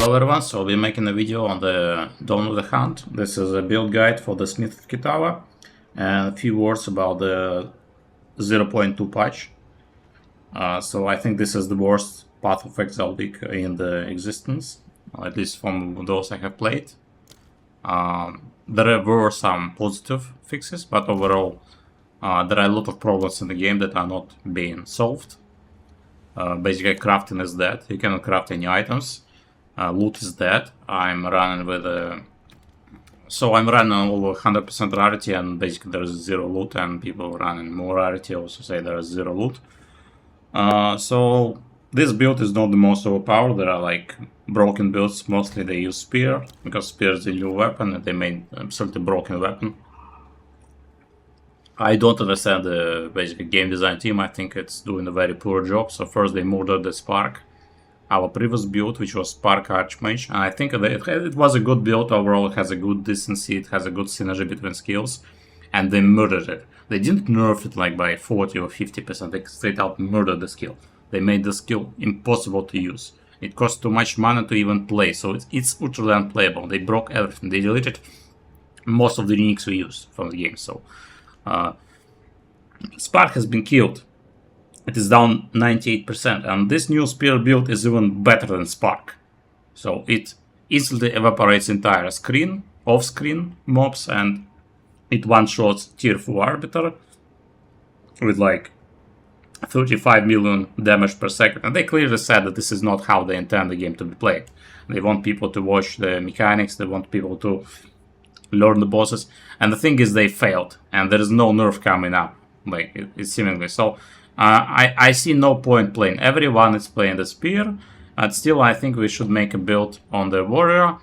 Hello everyone, so I'll be making a video on the Dawn of the Hunt. This is a build guide for the Smith of Kitava and a few words about the 0.2 patch. So I think this is the worst Path of Exile deck in the existence, at least from those I have played. There were some positive fixes, but overall there are a lot of problems in the game that are not being solved. Basically crafting is dead, you cannot craft any items. Loot is dead. I'm running with so I'm running on over 100% rarity, and basically there's zero loot, and people running more rarity also say there is zero loot. So this build is not the most overpowered. There are like broken builds. Mostly they use spear because spear is a new weapon and they made absolutely broken weapon. I don't understand the basic game design team. I think it's doing a very poor job. So first they murdered the Spark, our previous build, which was Spark Archmage, and I think it was a good build overall. It has a good decency, it has a good synergy between skills, and they murdered it. They didn't nerf it like by 40 or 50%, they straight out murdered the skill. They made the skill impossible to use. It costs too much mana to even play, so it's utterly unplayable. They broke everything, they deleted most of the uniques we used from the game, so Spark has been killed. It is down 98%, and this new spear build is even better than Spark. So it instantly evaporates entire screen, off-screen mobs, and it one-shots tier 4 Arbiter with like 35 million damage per second. And they clearly said that this is not how they intend the game to be played. They want people to watch the mechanics, they want people to learn the bosses, and the thing is they failed, and there is no nerf coming up, like it's seemingly so. I see no point playing. Everyone is playing the spear, and still I think we should make a build on the warrior.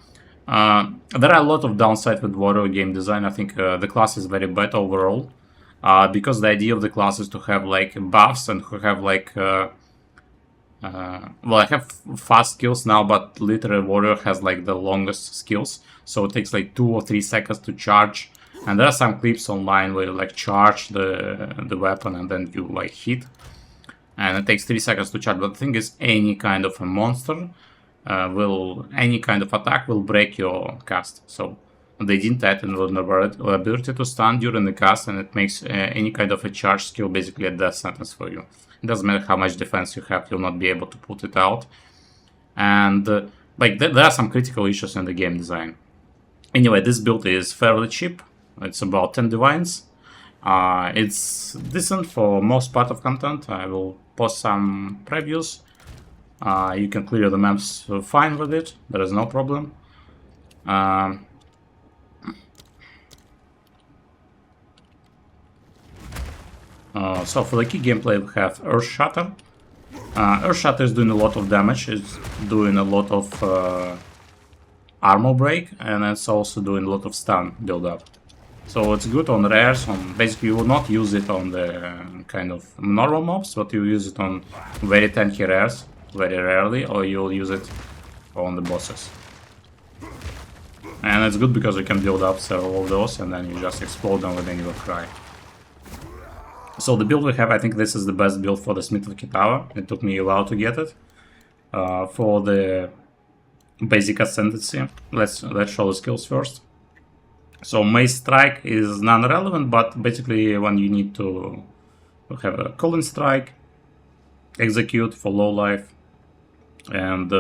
There are a lot of downsides with warrior game design. I think the class is very bad overall, because the idea of the class is to have like buffs and to have like well, I have fast skills now, but literally warrior has like the longest skills, so it takes like 2 or 3 seconds to charge. And there are some clips online where you like charge the weapon and then you like hit, and it takes 3 seconds to charge. But the thing is, any kind of a monster any kind of attack will break your cast. So they didn't add an ability to stun during the cast, and it makes any kind of a charge skill basically a death sentence for you. It doesn't matter how much defense you have, you'll not be able to put it out. And like there are some critical issues in the game design. Anyway, this build is fairly cheap. It's about 10 divines. It's decent for most part of content. I will post some previews. You can clear the maps fine with it. There is no problem. So for the key gameplay we have Earth Shatter. Earth Shatter is doing a lot of damage. It's doing a lot of armor break, and it's also doing a lot of stun build up. So it's good on rares. Basically you will not use it on the kind of normal mobs, but you use it on very tanky rares, very rarely, or you'll use it on the bosses. And it's good because you can build up several of those and then you just explode them with any cry. So the build we have, I think this is the best build for the Smith of Kitava. It took me a while to get it. For the basic ascendancy, let's show the skills first. So Mace Strike is non-relevant, but basically when you need to have a Calling Strike, Execute for low life, and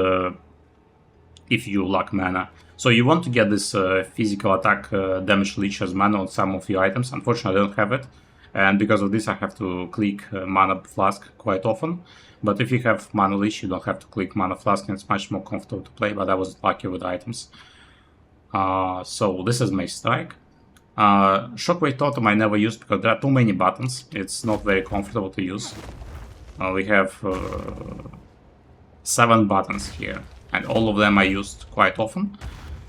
if you lack mana. So you want to get this physical attack damage leech as mana on some of your items. Unfortunately I don't have it, and because of this I have to click mana flask quite often. But if you have mana leech you don't have to click mana flask, and it's much more comfortable to play, but I was lucky with items. So this is Mace Strike. Shockwave Totem I never used because there are too many buttons. It's not very comfortable to use. We have 7 buttons here, and all of them I used quite often.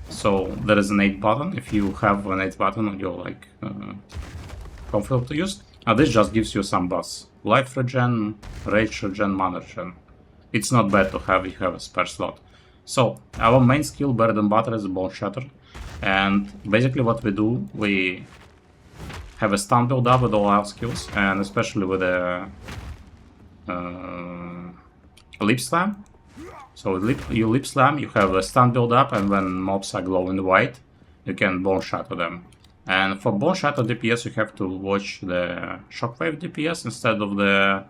So there is an 8th button. If you have an 8th button, you're like comfortable to use. This just gives you some buffs: life regen, rage regen, mana regen. It's not bad to have if you have a spare slot. So our main skill, better than butter, is Bone Shatter, and basically what we do, we have a stun build up with all our skills, and especially with a Leap Slam. So you lip slam, you have a stun build up, and when mobs are glowing white, you can bone shatter them. And for bone shatter DPS, you have to watch the shockwave DPS instead of the.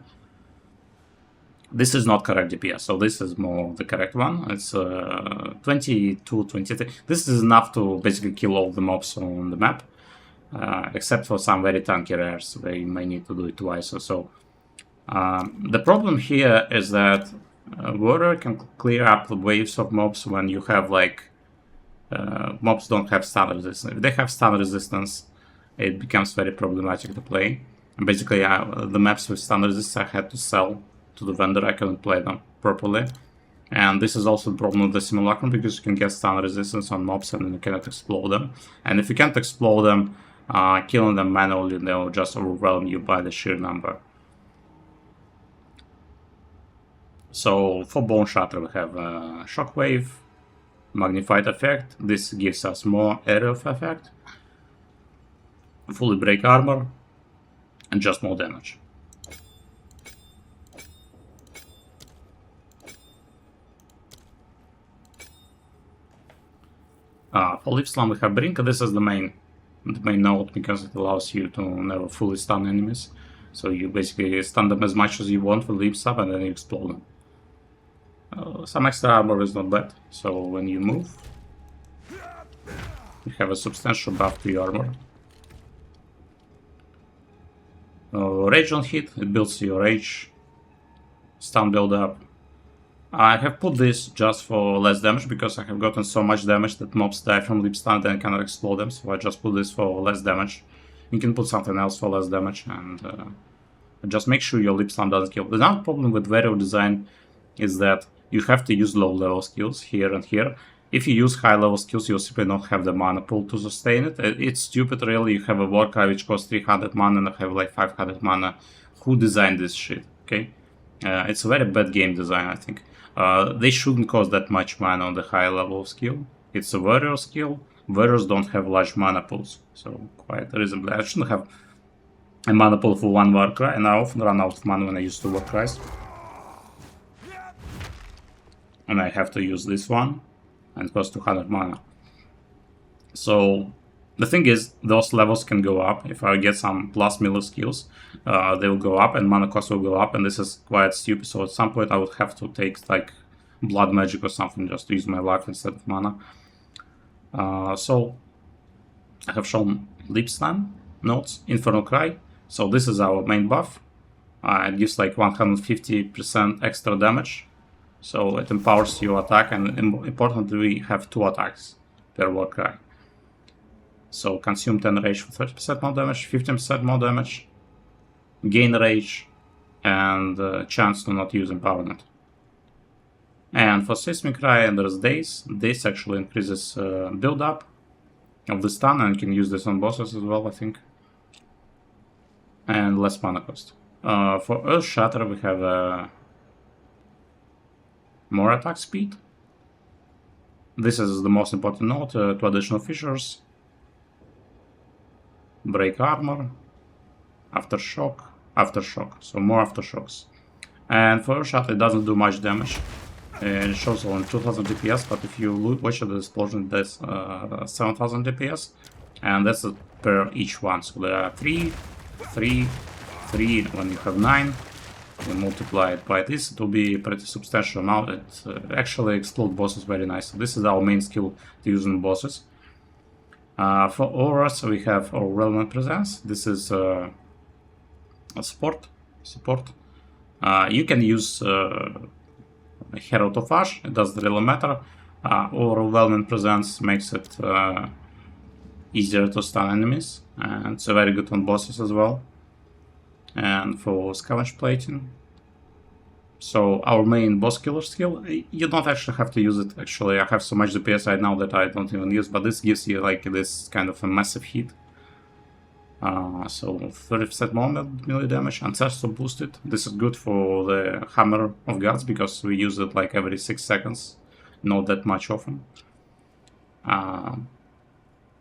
This is not correct DPS, so this is more the correct one. It's 22, 23. This is enough to basically kill all the mobs on the map, except for some very tanky rares. They may need to do it twice or so. The problem here is that Warrior can clear up the waves of mobs when you have like mobs don't have stun resistance. If they have stun resistance, it becomes very problematic to play. And basically, the maps with stun resistance I had to sell to the vendor. I couldn't play them properly. And this is also the problem with the Simulacrum, because you can get stun resistance on mobs and you cannot explode them. And if you can't explode them, killing them manually, they'll just overwhelm you by the sheer number. So for Bone Shatter we have Shockwave, Magnified Effect. This gives us more area of effect, fully break armor, and just more damage. For Lip Slam we have Brink. This is the main node, because it allows you to never fully stun enemies. So you basically stun them as much as you want with Lip Slam and then you explode them. Some extra armor is not bad, so when you move, you have a substantial buff to your armor. Rage on hit, it builds your rage, stun build up. I have put this just for less damage, because I have gotten so much damage that mobs die from lip stun and cannot explode them, so I just put this for less damage. You can put something else for less damage, and just make sure your lip stun doesn't kill. The other problem with Warrior design is that you have to use low level skills here and here. If you use high level skills, you'll simply not have the mana pool to sustain it. It's stupid really. You have a Warcry which costs 300 mana and I have like 500 mana. Who designed this shit? Okay, it's a very bad game design, I think. They shouldn't cost that much mana on the high level skill. It's a warrior skill. Warriors don't have large mana pools, so quite reasonably. I shouldn't have a mana pool for one Warcry, and I often run out of mana when I use two Warcries. And I have to use this one, and it costs 200 mana. So the thing is, those levels can go up. If I get some plus melee skills, they will go up and mana cost will go up, and this is quite stupid. So at some point I would have to take like blood magic or something just to use my life instead of mana. So I have shown Lip Slam nodes, Infernal Cry. So this is our main buff. It gives like 150% extra damage. So it empowers your attack, and importantly we have 2 attacks per Warcry. So consume 10 rage for 30% more damage, 15% more damage, gain rage, and chance to not use empowerment. And for Seismic Cry, there's Daze. Daze actually increases build up of the stun, and you can use this on bosses as well, I think. And less mana cost. For Earth Shatter we have more attack speed. This is the most important node, 2 additional features. Break armor, aftershock, so more aftershocks. And for Earth Shatter it doesn't do much damage. It shows only 2000 DPS, but if you watch the explosion it does 7000 DPS, and that's per each one. So there are 3, 3, 3, when you have 9, you multiply it by this, it will be a pretty substantial amount. It actually explodes bosses very nice. So this is our main skill to use in bosses. For auras we have our Relevant Presence. This is a support. You can use Herald of Ash, it doesn't really matter. Overwhelming Presence makes it easier to stun enemies, and it's very good on bosses as well. And for Scavenge Plating, so our main boss killer skill, you don't actually have to use it. Actually, I have so much DPS right now that I don't even use, but this gives you like this kind of a massive hit. So 30% more melee damage, Ancestral boosted. This is good for the Hammer of Gods, because we use it like every 6 seconds, not that much often.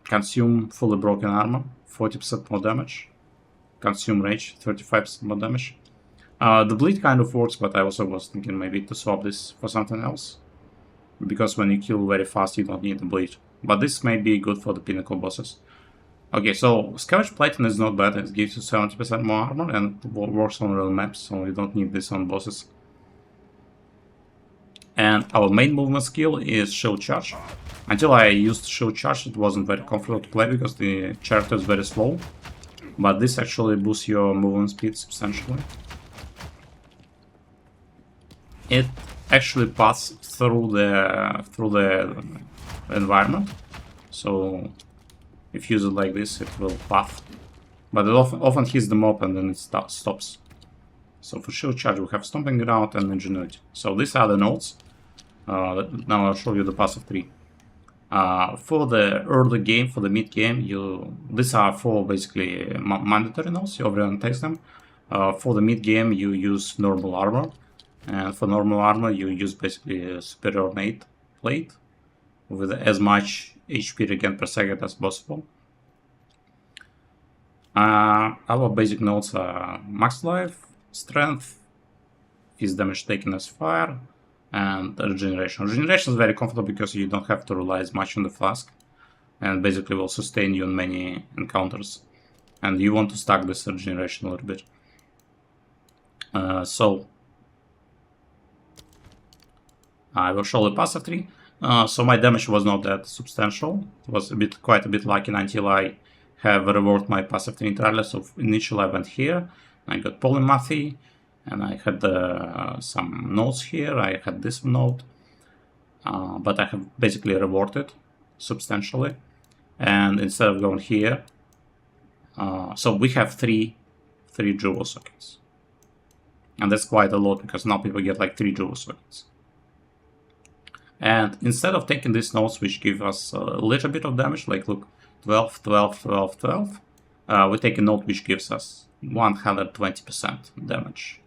Consume fully broken armor, 40% more damage. Consume rage, 35% more damage. The bleed kind of works, but I also was thinking maybe to swap this for something else. Because when you kill very fast, you don't need the bleed. But this may be good for the pinnacle bosses. Okay, so Scavenge Plating is not bad. It gives you 70% more armor and it works on real maps, so you don't need this on bosses. And our main movement skill is Shield Charge. Until I used Shield Charge, it wasn't very comfortable to play because the character is very slow. But this actually boosts your movement speed substantially. It actually passes through the environment, so if you use it like this, it will path. But it often hits the mob and then it stops. So for Shield Charge, we have Stomping Ground and Ingenuity. So these are the nodes. Now I'll show you the passive tree. For the early game, for the mid game, these are 4 basically mandatory nodes. Everyone takes them. For the mid game, you use normal armor. And for normal armor, you use basically a superior plate with as much HP regain per second as possible. Our basic nodes are max life, strength, fist damage taken as fire, and regeneration. Regeneration is very comfortable because you don't have to rely as much on the flask, and basically will sustain you in many encounters. And you want to stack this regeneration a little bit. So I will show the passive tree. So my damage was not that substantial. It was quite a bit lucky until I have reworked my passive tree entirely. So initially I went here, I got Polymathy, and I had some nodes here. I had this node, but I have basically reworked substantially. And instead of going here, so we have three jewel sockets, and that's quite a lot because now people get like 3 jewel sockets. And instead of taking these nodes, which give us a little bit of damage, like look, 12, 12, 12, 12, we take a node which gives us 120% damage,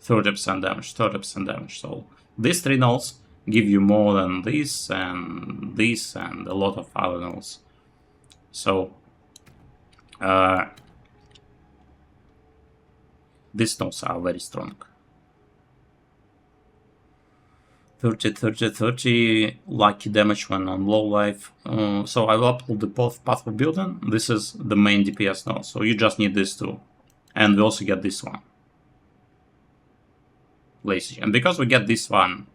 30% damage, 30% damage. So these 3 nodes give you more than this and this and a lot of other nodes. So these nodes are very strong. 30, 30, 30 lucky damage when on low life. So I will upload the path of building. This is the main DPS node, so you just need this too. And we also get this one. Lazy. And because we get this one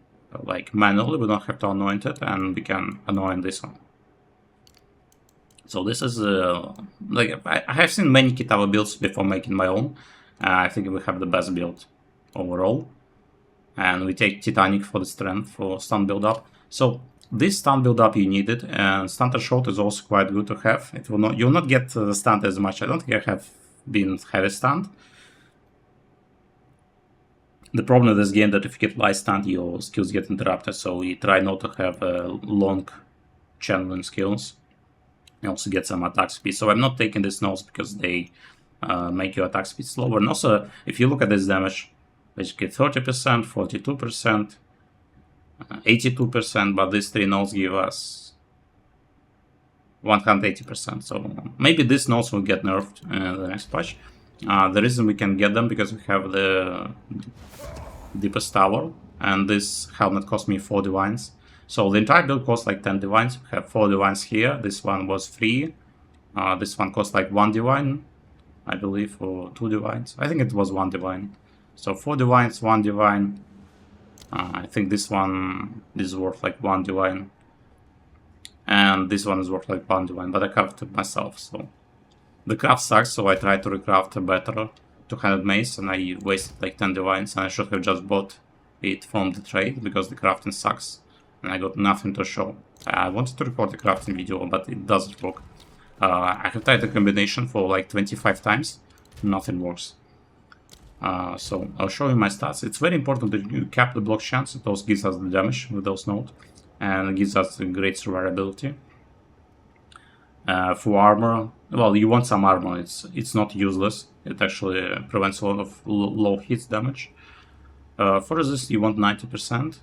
like manually, we don't have to anoint it, and we can anoint this one. So this is like I have seen many Kitava builds before making my own. I think we have the best build overall. And we take Titanic for the strength for stun build up. So this stun build up you need it, and Stunter Shot is also quite good to have. It will not, you'll not get stunned as much. I don't think I have been heavy stunned. The problem with this game that if you get light stunned, your skills get interrupted. So we try not to have long channeling skills. You also get some attack speed. So I'm not taking these nodes because they make your attack speed slower. And also, if you look at this damage, basically 30%, 42%, 82%, but these 3 nodes give us 180%. So maybe these nodes will get nerfed in the next patch. The reason we can get them because we have the deepest tower, and this helmet cost me 4 divines. So the entire build costs like 10 divines. We have 4 divines here. This one was free. This one cost like 1 divine, I believe, or 2 divines. I think it was 1 divine. So 4 divines, 1 divine. I think this one is worth like 1 divine. And this one is worth like 1 divine, but I crafted it myself. So the craft sucks, so I tried to recraft a better 200 mace, and I wasted like 10 divines, and I should have just bought it from the trade because the crafting sucks. And I got nothing to show. I wanted to record the crafting video, but it doesn't work. I have tried the combination for like 25 times. Nothing works. So I'll show you my stats. It's very important that you cap the block chance. It also gives us the damage with those nodes, and it gives us great survivability. For armor, well, you want some armor. It's not useless. It actually prevents a lot of low hits damage. For resist, you want 90%.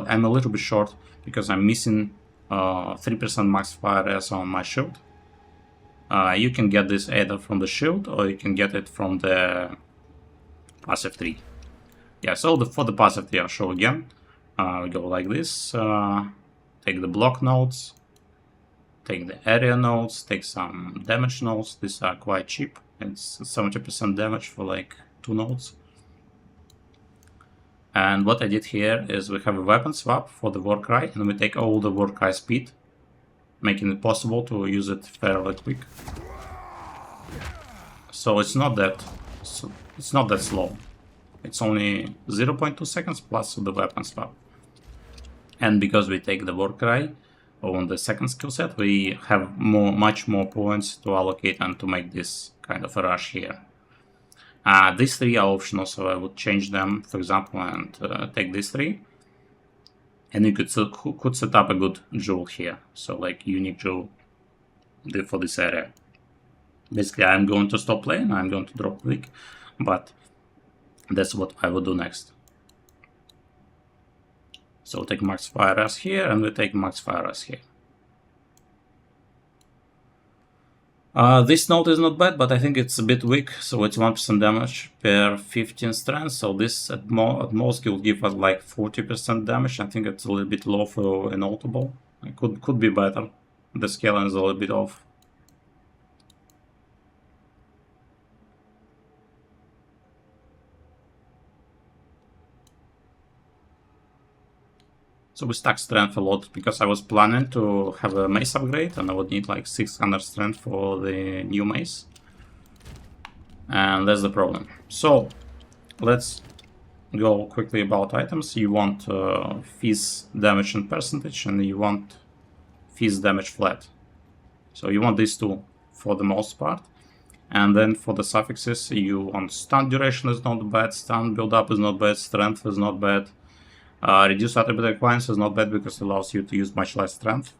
I'm a little bit short because I'm missing 3% max fire as on my shield. You can get this either from the shield or you can get it from the passive tree. Yeah, so for the passive tree I'll show again. We go like this, take the block nodes, take the area nodes, take some damage nodes. These are quite cheap. It's 70% damage for like 2 nodes. And what I did here is we have a weapon swap for the Warcry, and we take all the Warcry speed, making it possible to use it fairly quick. So it's not that slow. It's only 0.2 seconds plus the weapon swap. And because we take the Warcry on the second skill set, we have much more points to allocate and to make this kind of a rush here. These 3 are optional, so I would change them, for example, and take these 3. And you could set up a good jewel here, so like unique jewel for this area. Basically, I'm going to stop playing, I'm going to drop click, but that's what I will do next. So take max fire as here, and we take max fire as here. This node is not bad, but I think it's a bit weak, so it's 1% damage per 15 strength, so this at most will give us like 40% damage. I think it's a little bit low for a notable. It could be better. The scaling is a little bit off. So we stack strength a lot because I was planning to have a mace upgrade and I would need like 600 strength for the new mace. And that's the problem. So let's go quickly about items. You want fizz damage in percentage and you want fizz damage flat. So you want these two for the most part. And then for the suffixes, you want stun duration is not bad, stun build up is not bad, strength is not bad. Reduce attribute requirements is not bad because it allows you to use much less strength.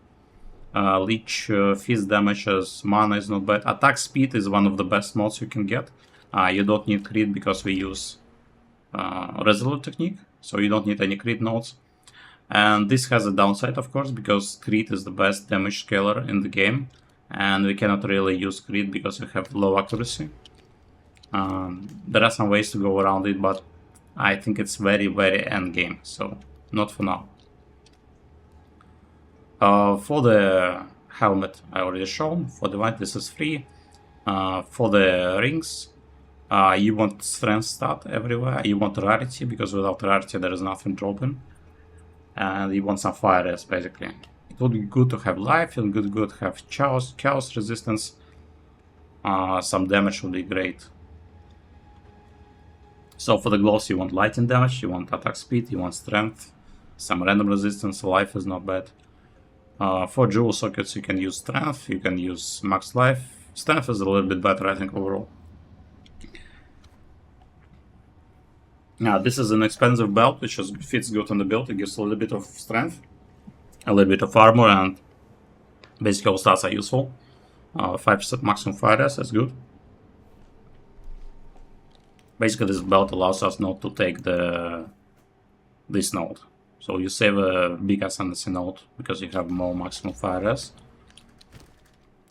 Leech fizz damage as mana is not bad. Attack speed is one of the best mods you can get. You don't need crit because we use resolute technique, so you don't need any crit nodes. And this has a downside, of course, because crit is the best damage scaler in the game, and we cannot really use crit because we have low accuracy. There are some ways to go around it, but I think it's very, very end game, so not for now. For the helmet, I already shown. For the white, this is free. For the rings, you want strength stat everywhere. You want rarity, because without rarity there is nothing dropping. And you want some fire res, basically. It would be good to have life, and good to have chaos resistance. Some damage would be great. So for the gloves, you want lightning damage, you want attack speed, you want strength, some random resistance, life is not bad. For jewel sockets, you can use strength, you can use max life. Strength is a little bit better, I think, overall. Now, this is an expensive belt, which fits good on the build. It gives a little bit of strength, a little bit of armor, and basically all stats are useful. 5% maximum fire rest, that's good. Basically, this belt allows us not to take this node. So you save a big ascendancy node because you have more maximum fire res.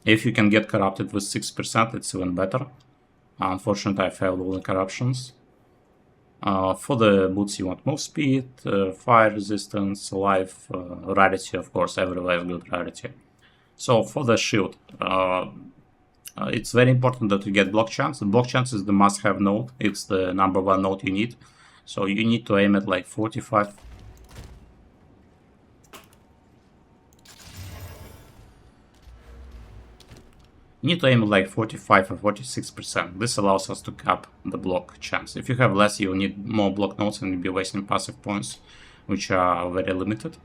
If you can get corrupted with 6%, it's even better. Unfortunately, I failed all the corruptions. For the boots, you want move speed, fire resistance, life, rarity, of course, everywhere is good rarity. So for the shield, it's very important that you get block chance. The block chance is the must-have node. It's the #1 node you need. So you need to aim at like 45. You need to aim at like 45 or 46%. This allows us to cap the block chance. If you have less, you'll need more block nodes and you'll be wasting passive points, which are very limited.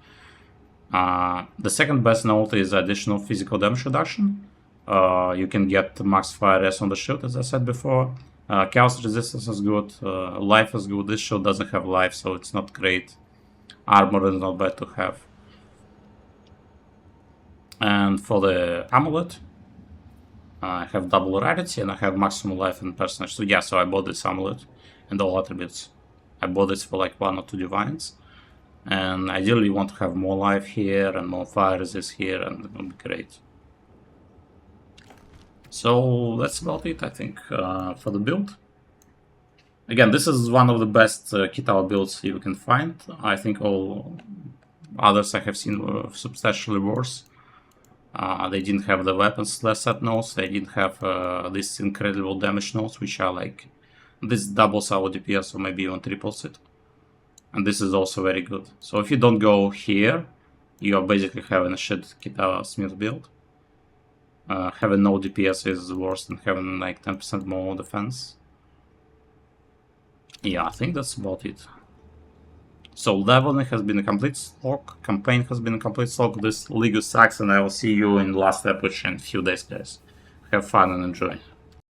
The second best node is additional physical damage reduction. You can get max fire res on the shield, as I said before. Chaos resistance is good, life is good. This shield doesn't have life, so it's not great. Armor is not bad to have. And for the amulet, I have double rarity and I have maximum life and personage. So yeah, so I bought this amulet and all attributes. I bought this for like 1 or 2 divines. And ideally you want to have more life here and more fire resist here, and it will be great. So that's about it, I think, for the build. Again, this is one of the best Kitava builds you can find. I think all others I have seen were substantially worse. They didn't have the weapons set nodes, they didn't have these incredible damage nodes, which are like, this doubles our DPS or maybe even triples it. And this is also very good. So if you don't go here, you are basically having a shit Kitava Smith build. Having no DPS is worse than having like 10% more defense. Yeah, I think that's about it. So leveling has been a complete slog, campaign has been a complete slog, this league sucks, and I will see you in the last episode in a few days, guys. Have fun and enjoy.